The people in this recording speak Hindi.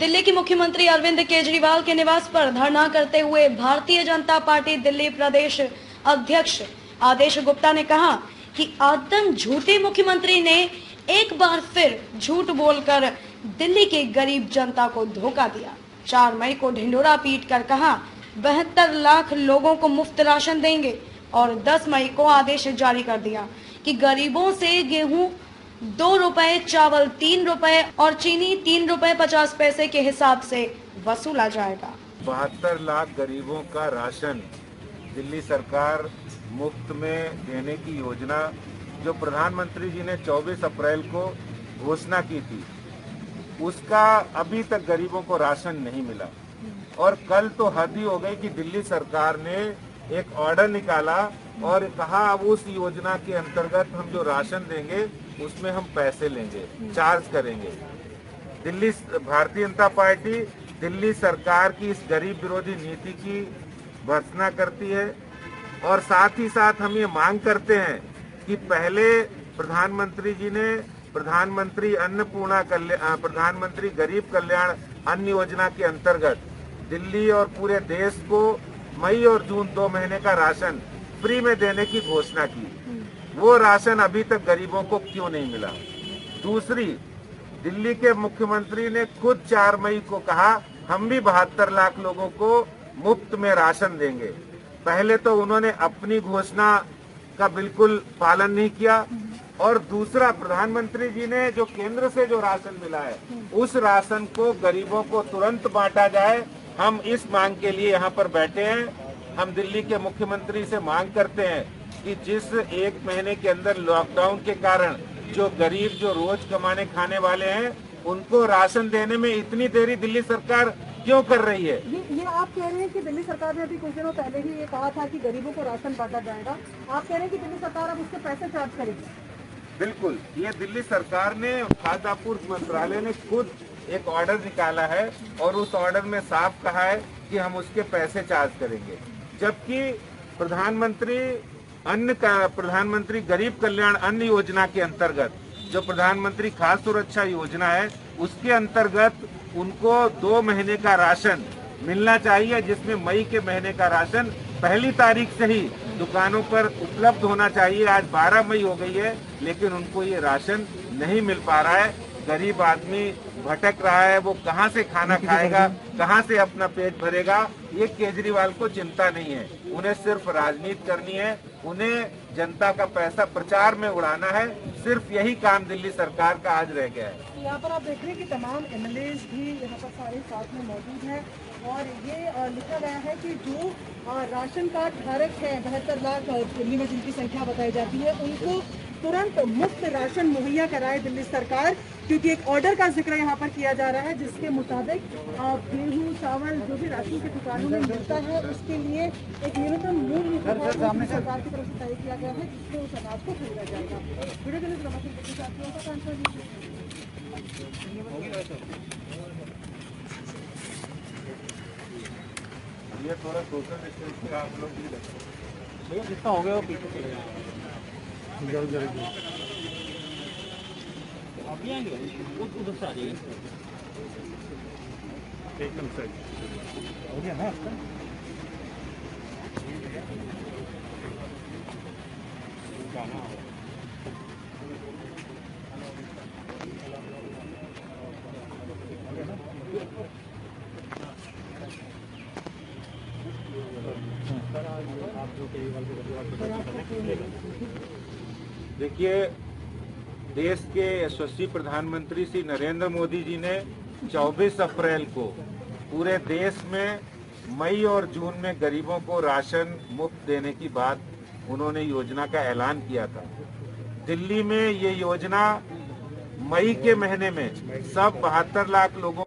दिल्ली की मुख्यमंत्री अरविंद केजरीवाल के निवास पर धरना करते हुए भारतीय जनता पार्टी दिल्ली प्रदेश अध्यक्ष आदेश गुप्ता ने कहा कि आदम झूठे मुख्यमंत्री ने एक बार फिर झूठ बोलकर दिल्ली की गरीब जनता को धोखा दिया। 4 मई को ढिंढोरा पीट कर कहा 72 लाख लोगों को मुफ्त राशन देंगे और 10 मई को आदेश जारी कर दिया कि गरीबों से गेहूं 2 रुपए, चावल 3 रुपए और चीनी 3 रुपए 50 पैसे के हिसाब से वसूला जाएगा। 72 लाख गरीबों का राशन दिल्ली सरकार मुफ्त में देने की योजना जो प्रधानमंत्री जी ने 24 अप्रैल को घोषणा की थी, उसका अभी तक गरीबों को राशन नहीं मिला। और कल तो हद ही हो गई कि दिल्ली सरकार ने एक ऑर्डर निकाला और कहा अब उस योजना के अंतर्गत हम जो राशन देंगे उसमें हम पैसे लेंगे, चार्ज करेंगे। दिल्ली भारतीय जनता पार्टी दिल्ली सरकार की इस गरीब विरोधी नीति की भर्त्सना करती है और साथ ही साथ हम ये मांग करते हैं कि पहले प्रधानमंत्री जी ने प्रधानमंत्री गरीब कल्याण अन्न योजना के अंतर्गत दिल्ली और पूरे देश को मई और जून 2 महीने का राशन फ्री में देने की घोषणा की। वो राशन अभी तक गरीबों को क्यों नहीं मिला? दूसरी, दिल्ली के मुख्यमंत्री ने खुद 4 मई को कहा हम भी 72 लाख लोगों को मुफ्त में राशन देंगे। पहले तो उन्होंने अपनी घोषणा का बिल्कुल पालन नहीं किया और दूसरा, प्रधानमंत्री जी ने जो केंद्र से जो राशन मिला है उस राशन को गरीबों को तुरंत बांटा जाए। हम इस मांग के लिए यहाँ पर बैठे हैं। हम दिल्ली के मुख्यमंत्री से मांग करते हैं कि जिस 1 महीने के अंदर लॉकडाउन के कारण जो गरीब जो रोज कमाने खाने वाले हैं उनको राशन देने में इतनी देरी दिल्ली सरकार क्यों कर रही है? ये आप कह रहे हैं कि दिल्ली सरकार ने अभी कुछ दिनों पहले ही ये कहा था कि गरीबों को राशन बांटा जाएगा। आप कह रहे हैं कि दिल्ली सरकार अब उसके पैसे चार्ज करेगी? बिल्कुल, ये दिल्ली सरकार ने खाद्य आपूर्ति मंत्रालय ने खुद एक ऑर्डर निकाला है और उस ऑर्डर में साफ कहा है कि हम उसके पैसे चार्ज करेंगे। जबकि प्रधानमंत्री गरीब कल्याण अन्न योजना के अंतर्गत जो प्रधानमंत्री खाद्य सुरक्षा योजना है उसके अंतर्गत उनको 2 महीने का राशन मिलना चाहिए, जिसमें मई के महीने का राशन पहली तारीख से ही दुकानों पर उपलब्ध होना चाहिए। आज 12 मई हो गई है लेकिन उनको ये राशन नहीं मिल पा रहा है। गरीब आदमी भटक रहा है, वो कहाँ से खाना खाएगा, कहाँ से अपना पेट भरेगा, ये केजरीवाल को चिंता नहीं है। उन्हें सिर्फ राजनीति करनी है, उन्हें जनता का पैसा प्रचार में उड़ाना है। सिर्फ यही काम दिल्ली सरकार का आज रह गया है। यहाँ पर आप देख रहे हैं कि तमाम एमएलए भी यहाँ पर सारे साथ में मौजूद हैं और ये लिखा गया है कि जो राशन कार्ड धारक है 72 लाख दिल्ली में जिनकी संख्या बताई जाती है उनको तुरंत मुफ्त राशन मुहैया कराए दिल्ली सरकार, क्योंकि एक ऑर्डर का जिक्र यहाँ पर किया जा रहा है जिसके मुताबिक गेहूँ चावल जो भी राशन की दुकानों में मिलता है उसके लिए एक न्यूनतम मूल्य सरकार की तरफ से तय किया गया है जिससे उस अनाज को खरीदा जाएगा। वीडियो के ये थोड़ा सोशल डिस्टेंस पे आप लोग भी भैया जितना हो गया वो पीछे चले जाएंगे। अभी आएंगे उधर से आ जाएंगे एकदम सही हो गया ना आपका। देखिए, देश के यशस्वी प्रधानमंत्री श्री नरेंद्र मोदी जी ने 24 अप्रैल को पूरे देश में मई और जून में गरीबों को राशन मुफ्त देने की बात उन्होंने योजना का ऐलान किया था। दिल्ली में ये योजना मई के महीने में सब 72 लाख लोगों